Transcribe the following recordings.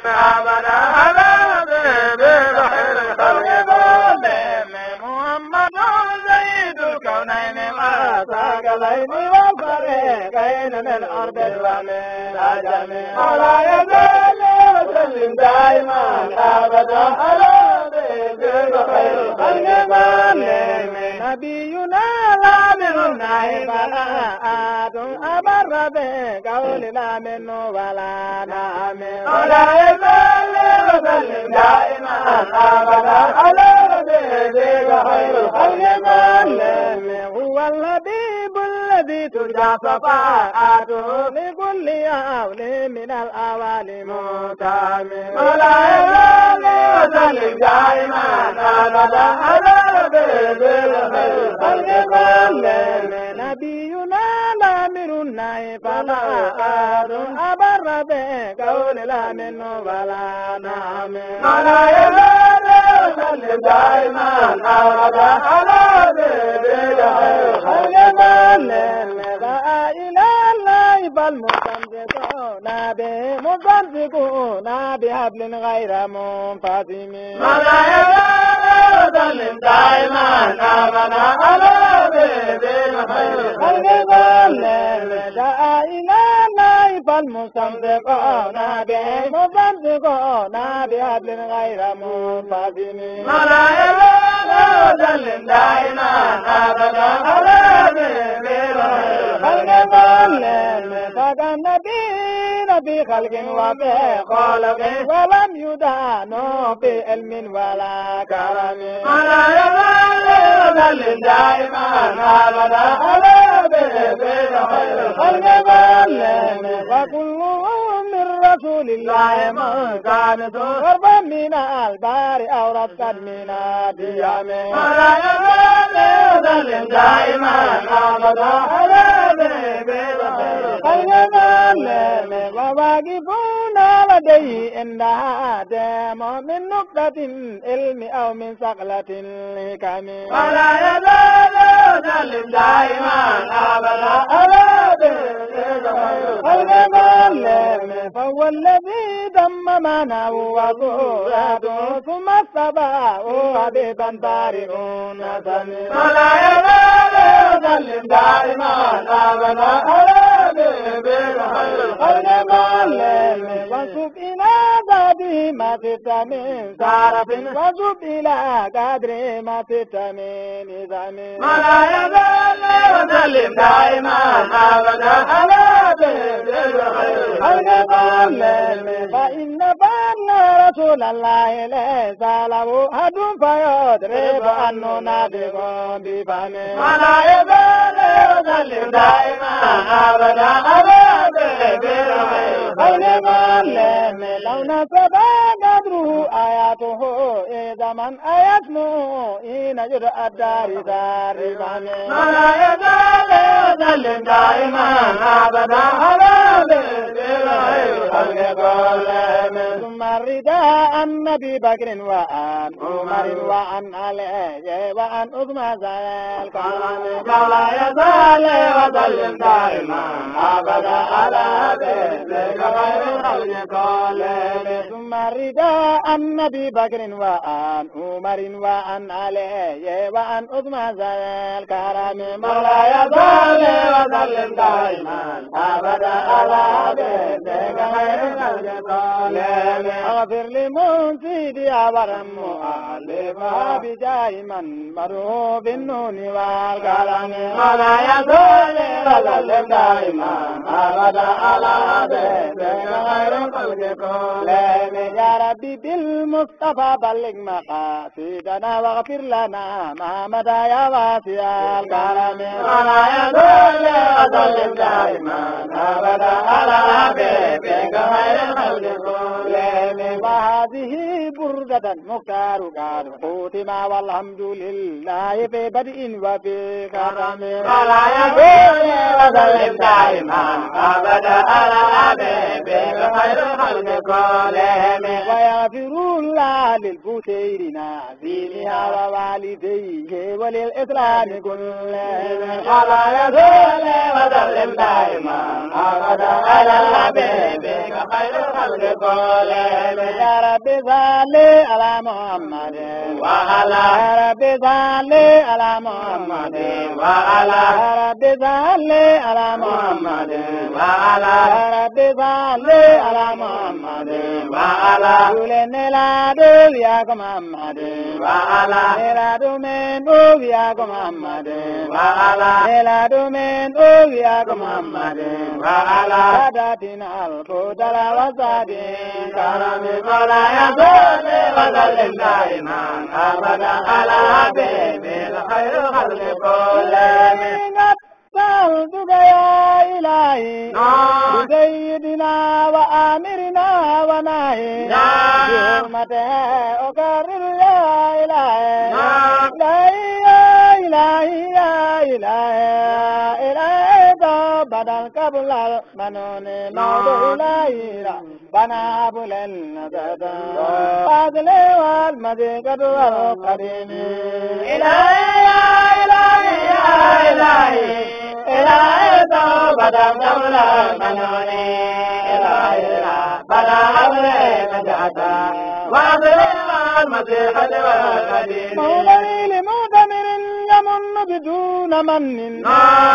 أبدا على بخير الخلق كلهم محمد سيد الكونين والثقلين والفريقين من أرض ومن عجم ولا يزال وسلم دائما أبدا على بخير الخلق كلهم نبينا لامر نائبات أبر بقول لا من ولا نعم ولا يزال وسلم دائما أبدا على بخير الخلق كلهم هو الحبيب الذي ترجى صفاءته لكل أول من الأوال متامل ولا يزال وسلم دائما أبدا على بخير الخلق كلهم نبينا لامر نائبات أبر بقول لا من ولا نعم ولا يزال وسلم دائما أبدا على بخير الخلق كلهم لا إله إلا فالمستمسكون به مستمسكون بحبل غير منفصم ولا يزال وسلم دائما أبدا على بخير الخلق كلهم لا إله إلا فالمستمسكون به مستمسكون بحبل غير منفصم ولا يزال وسلم دائما أبدا على بخير الخلق كلهم فكان نبينا في خلق وفي خلق ولم يدانوا في علم ولا كرم ولا يزال وسلم دائما أبدا على بخير الخلق كلهم وكلهم من رسول الله مكانة غربا من البار أو ربا من الديام ولا يزال وسلم دائما أبدا على بخير الخلق كلهم وواقفون لديه عندها دام من نقطة العلم أو من صقلة الحكم ولا يزال وسلم دائما أبدا على بخير الخلق كلهم فهو الذي تم معناه وصورته ثم السباء حبيبا بارئ نسم ولا يزال وسلم دائما أبدا على بخير الخلق كلهم وانسب إلى ذاته ما ست من سارف وانسب إلى قدر ما ست من نظام ولا يزال وسلم دائما أبدا على بخير الخلق كلهم فإن فأن رسول الله ليس له أحد فيضرب عنه نادق بفمه ولا يزال وسلم دائما أبدا على بخير الخلق كلهم لو نسب قدره آياته إذا من آياتنا إن جرى الدار داربان ولا يزال وسلم دائما أبدا على بخير الخلق كلهم ثم الرداء عن أبي بكر وعن عمر وعن علي وعن عثمان ذا الكرم ولا يزال وسلم دائما أبدا على بخير الخلق كلهم ثم الرداء عن أبي بكر وعن عمر وعن علي وعن عثمان ذا الكرم ولا يزال وسلم دائما أبدا على بخير الخلق كلهم اغفر لمنسيدي ورم مؤلفها بجاه من مره بالنون والقلم ولا يزال وسلم دائما أبدا على بخير الخلق كلهم يا ربي بالمصطفى بلغ مقاصدنا واغفر لنا ما مدى يا واسع الكرم ولا يزال وسلم دائما أبدا على بخير الخلق كلهم وهذه بردة مختار قال ختم والحمد لله في بدء وفي كرم ولا يزال وسلم دائما أبدا على بخير الخلق كلهم ويغفر الله للبشير نازلها ووالديه وللإسلام كلهم ولا يزال وسلم دائما أبدا على بخير خير الخلق كلهم يا رب صل على محمد وعلى يا رب صل على محمد وعلى يا رب صل على محمد وعلى يا رب صل على محمد وعلى كل نلادو يا محمد وعلى نلادو من يا محمد وعلى نلادو من يا محمد وعلى ساداتنا القدر وصادين كرم ولا يزول وظل دائما أبدا على حبيب الخير خلق كلهم سألتك يا إلهي بسيدنا وآمرنا وناهينا بحرمته أكرر يا إلهي يا إلهي يا إلهي إلهي بدل قبل المنون موضوع إلهي بنا أبو للنزد فاضل والمزيد والقديم إلهي يا إلهي يا إلهي إلهي بدل قبل المنون إلهي بنا أبو للنزد فاضل والمزيد والقديم مولي لمؤتمر يمن بدون من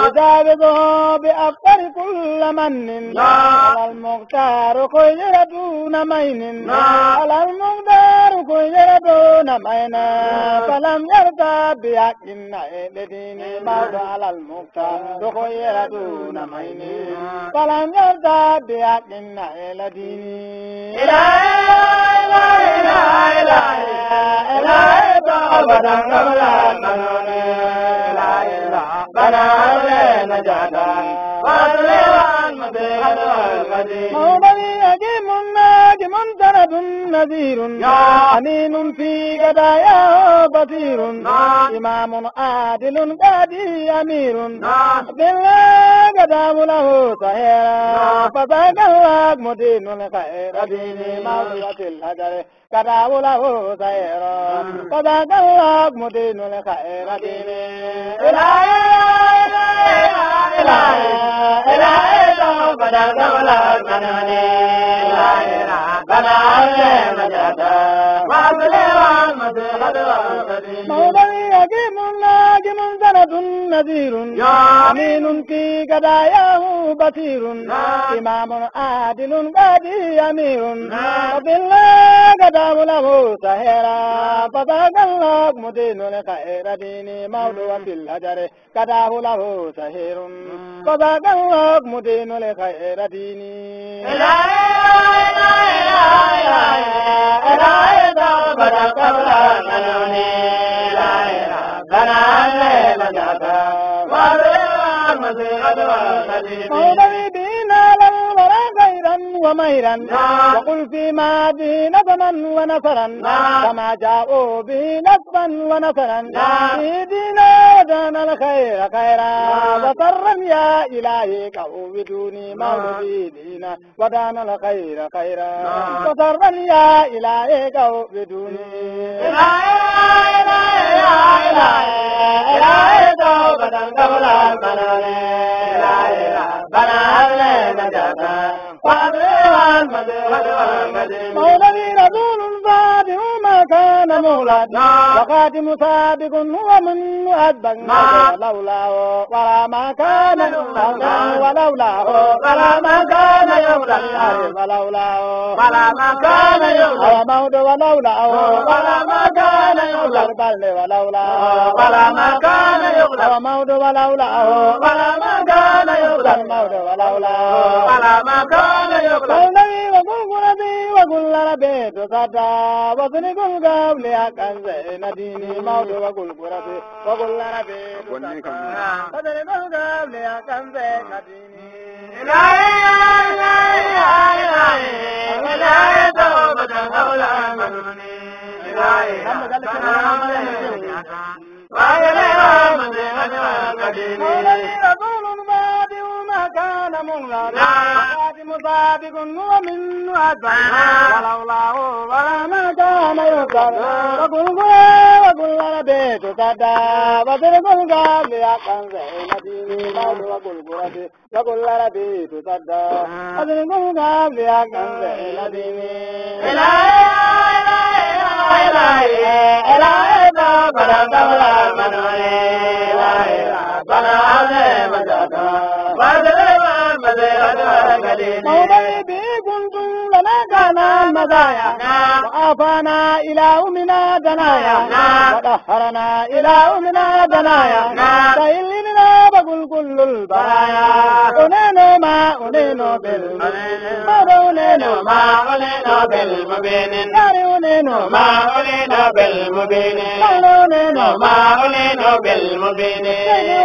يجاوزه بأفكار كل من على المختار خير دون مين على المختار خير دون مين فلم يرضى بحقنا لدين موت على المختار خير دون مين فلم يرضى بحقنا لدين إلهي إلهي إلهي إلهي توبة قبل المنون بنا علينا جادا وأدلوا المسيح والقديم موضوعي يجيم ناجم سند نذير أمين في قضاياه بصير إمام عادل قاضي أمير بالله قدام له سهيرا فذاك الله مدين الخير دين موضوعة الهجر قدام له سهيرا فذاك الله مدين الخير دين إلهي إلهي بدل قبل المنون إلهي بنا علينا جادا وأبلغ المسيح والقديم موضوعي يجيم ناجم سند نذير أمين في قضاياه بصير إمام عادل قاضي أمير وبالله قدام له سهيرا فذاك الله مدين الخير دين موضوع في الهجر قداه له سهير فذاك الله مدين الخير دين إلهي إلهي بدل قبل المنون إلهي بنا علينا جادا وأبلغ المسيح والقديم موضوعي بنا للورى خيرا وميرا وقل فيما به نظما ونصرا كما جاءوا به نصبا ونصرا في دينا ودان الخير خيرا وسرا يا إلهي كوبدوني موضوعي دينا ودان الخير خيرا وسرا يا إلهي كوبدوني إلهي إلهي إلهي توبة قبل المنون إلهي بنا علينا جادا وأبلغ المسيح والقديم مولوي رسول صادق ما كان مولد وخاتم صادق هو من أسبق ولولاه ولا ما كان يولد ولولاه ولا ما كان يولد ولولاه ولا ما كان يولد وموت ولولاه ولا ما كان يولد بل ولولاه ولا ما كان يولد وموت ولولاه ولا ما كان يولد الموت ولولاه ولا ما كان يولد النبي وقل ربي وقل ربي تصدى وصنق القبل أكن زين ديني موت وقل ربي وقل ربي تصدى وصنق القبل أكن زين ديني إلهي إلهي إلهي توبة قبل المنون إلهي وأبلغ المسيح والقديم مولوي رسول صادق ما كان مولد وخاتم صادق هو من أسبق ولولاه ولا ما كان يسر وقل وكل ربيت تدا وذل كل قبل أقام زينتي موت وكل قربي وكل ربيت تدا وذل كل قبل أقام زينتي وأفانا إلى أمنا دنايا وطهرنا إلى أمنا دنايا سيلنا بقول كل البرايا أنينو ما أنينو بالمبين أنينو ما أنينو بالمبين أنينو ما أنينو بالمبين أنينو ما أنينو بالمبين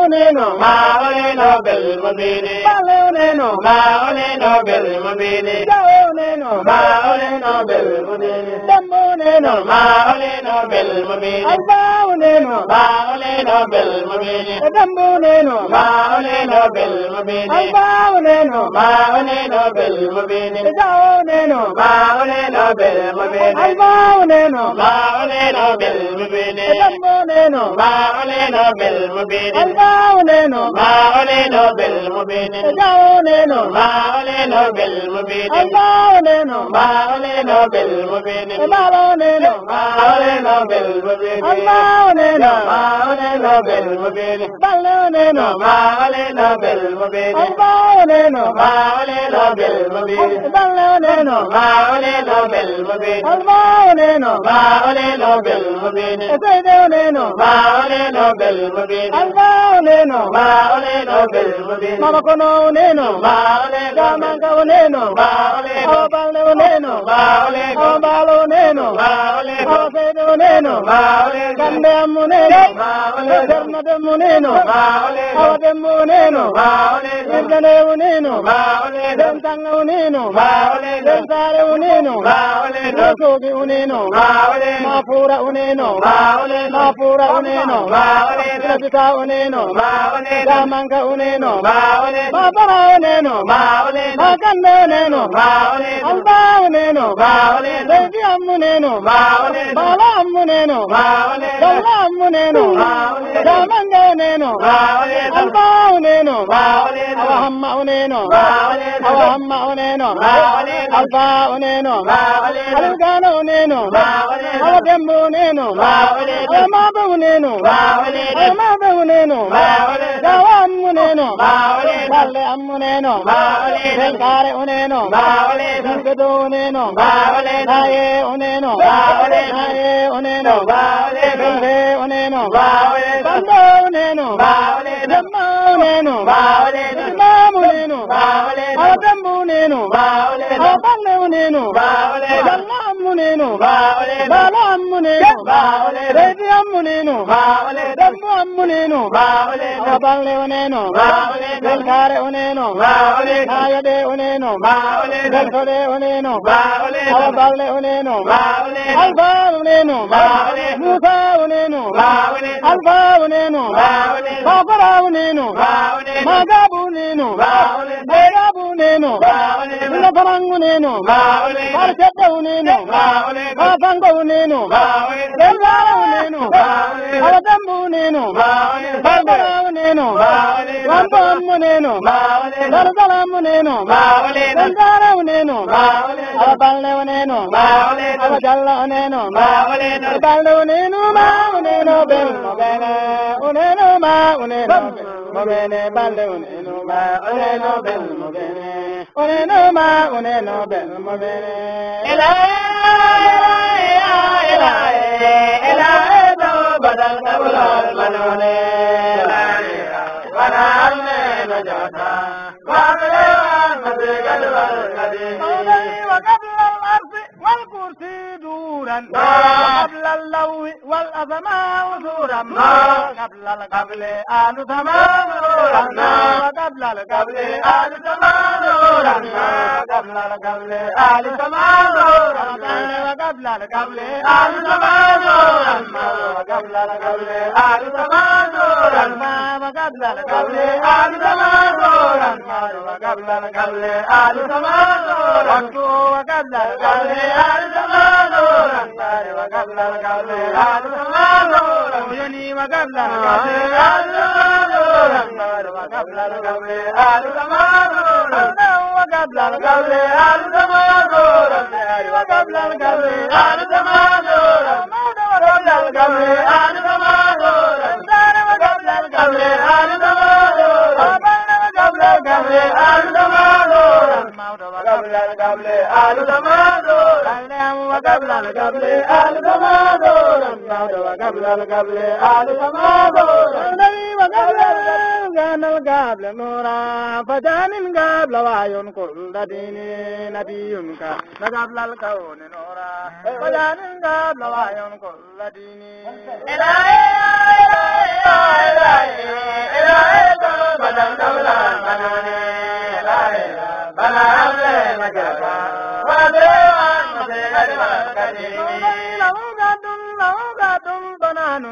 أنينو ما أنينو بالمبين أنينو ما أنينو بالمبين أنينو ما أنينو بالمبين دمونينو ما أنينو بالمبين ألباونينو ما أنينو بالمبين دمونينو ما أنينو بالمبين ألباونينو ما أنينو بالمبين داونينو ما أنينو بالمبين ألباونينو ما أنينو بالمبين دمونينو ما أنينو بالمبين ألباونينو ما أنينو بالمبين داونينو ما أنينو بالمبين ألباونينو ما أنينو بالمبين ألباونينو ما أنينو بالمبين ألباونينو ما أنينو بالمبين بلونينو ما أنينو بالمبين ألباونينو ما أنينو بالمبين بلونينو ما أنينو بالمبين ألباونينو ما أنينو بالمبين سيدونينو ما أنينو بالمبين ألباونينو ما أنينو بالمبين ما بكونونينو ما أنينو كامانكونينو ما أنينو أوبالونينو ما أنينو أوبالونينو ما أنينو سيدونينو ما أنينو كندمونينو ما أنينو درمدمونينو ما أنينو أودمونينو ما أنينو إرجنونينو ما أنينو دمتانونينو ما أنينو دمسارونينو ما أنينو سوغيونينو ما أنينو مافورونينو ما أنينو مافورونينو ما أنينو نبتاونينو ما أنينو دامانكونينو ما أنينو مابراونينو ما أنينو ماكندونينو ما أنينو ألباونينو ما أنينو سيديامونينو ما أنينو بالامونينو ما أنينو دلامونينو ما أنينو دامانكونينو ما أنينو ألباونينو ما أنينو أوهماونينو ما أنينو أوهماونينو ما أنينو ألباونينو ما أنينو ألغانونينو ما أنينو أودمونينو ما أنينو أمابونينو ما أنينو أمابونينو ما أنينو داوامونينو ما أنينو بالامونينو ما أنينو سنكارونينو ما أنينو سنكدونينو ما أنينو نايونينو ما أنينو نايونينو ما أنينو سنكونينو ما أنينو بندونينو ما أنينو دمونينو ما أنينو دمونينو ما أنينو أودمونينو ما أنينو أبالونينو ما أنينو دلامونينو ما أنينو بالامونينو ما أنينو ريديامونينو ما أنينو دموامونينو ما أنينو أبالونينو ما أنينو سنكارونينو ما أنينو نايدونينو ما أنينو سنكدونينو ما أنينو أبالونينو ما أنينو ألباونينو ما أنينو موساونينو ما أنينو ألباونينو ما أنينو بافراونينو ما أنينو ماغابونينو ما أنينو بيغابونينو ما أنينو نفرانونينو ما أنينو بارشدونينو ما أنينو بافانغونينو ما أنينو دمارونينو ما أنينو أودمونينو ما أنينو بافراونينو ما أنينو وامبونينو ما أنينو درزلامونينو ما أنينو دندارونينو ما أنينو أبالونينو ما أنينو أبجلونينو ما أنينو أبالونينو ما أنينو بالمبين أنينو ما أنينو بالمبين بالونينو ما أنينو بالمبين أنينو ما أنينو بالمبين إلهي تو بدل قبل المنوني وانا أمني نجاتا وعملي مسيقا والقديم وقبل الأرض والكرسي دورا وقبل اللوء والأسماء دورا قبل القبل آل سماء دورا وقبل القبل آل سماء دورا قبل القبل آل سماء دورا وقبل القبل آل سماء دورا وقبل القبل آل سماء دورا وقبل القبل آل سماء دورا وقبل القبل آل سماء دورا وقبل القبل آل سماء دورا وقبل القبل آل سماء دورا وقبل القبل آل زمانور وقبل القبل آل زمانور وقبل القبل آل زمانور وقبل القبل آل زمانور وقبل القبل آل زمانور وقبل القبل آل زمانور وقبل القبل آل زمانور وقبل القبل آل زمانور وقبل القبل آل زمانور وقبل القبل آل زمانور النبي وقبل كان القبل نورا فجان قبل وعي كل دين نبي كان قبل الكون نورا فجان قبل وعي كل دين إلهي إلهي إلهي إلهي بدل قبل المنان إلهي بلا عمل مجرى وديوان مصير المكدين بنان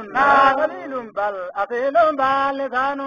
قليل بل أصيل بل لسان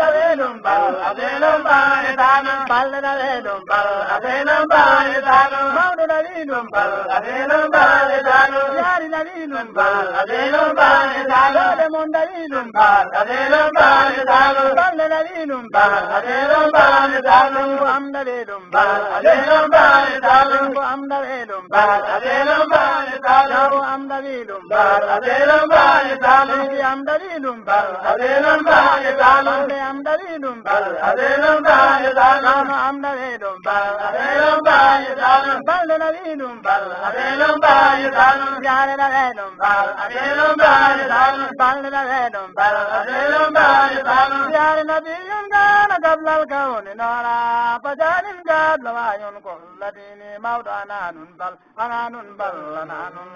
قليل بل أصيل بل لسان بل دليل بل أصيل بل لسان مولد دليل بل أصيل بل لسان يار دليل بل أصيل بل لسان لمن دليل بل أصيل بل لسان بل دليل بل أصيل بل لسان وأم دليل بل أصيل بل لسان وأم دليل بل أصيل بل لسان وأم دليل بل أصيل بل am dalilum bal adilum bal dalum am dalilum bal adilum bal dalum am dalilum bal adilum bal dalum bal dalilum bal adilum bal dalum yar dalilum bal adilum bal dalum bal dalilum bal adilum bal dalum yar nabiyun kana qabla al-kawn nara fajalin qabla wayun kulladini mawdananun bal ananun bal ananun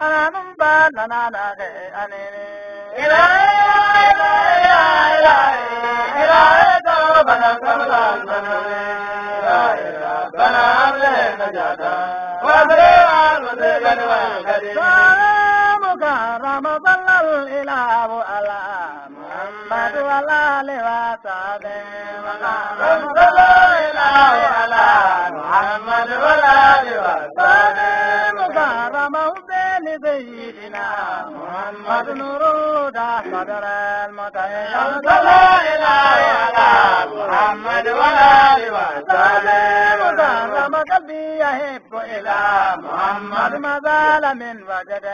ananun bal anana ke anene محمد نور بدر المتين صلى الله على محمد وآله وسلم كرم قلبي يحب إلى محمد ما زال من وجد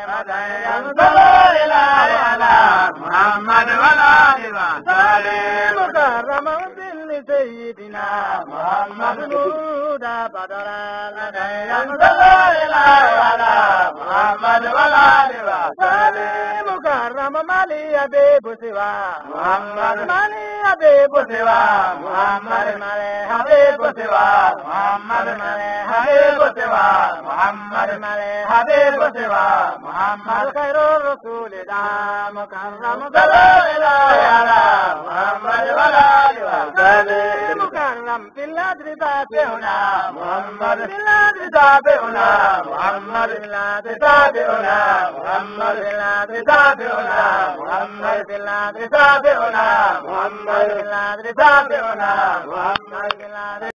مدين صلى الله على محمد وآله وسلم كرم قلبي سيدنا محمد نور بدر المتين صلى الله على محمد وآله وسلم مكرم مالي أبيب سوى محمد مالي أبيب سوى محمد مالي حبيب سوى محمد مالي حبيب سوى محمد مالي حبيب سوى محمد خير الرسول دا مكرم صلى الله على محمد وآله وسلم مكرم في الأدر تابعنا محمد في الأدر تابعنا محمد في الأدر تابعنا محمد في الأدر تابعنا محمد في الأدر تابعنا محمد في الأدر تابعنا محمد في الأدر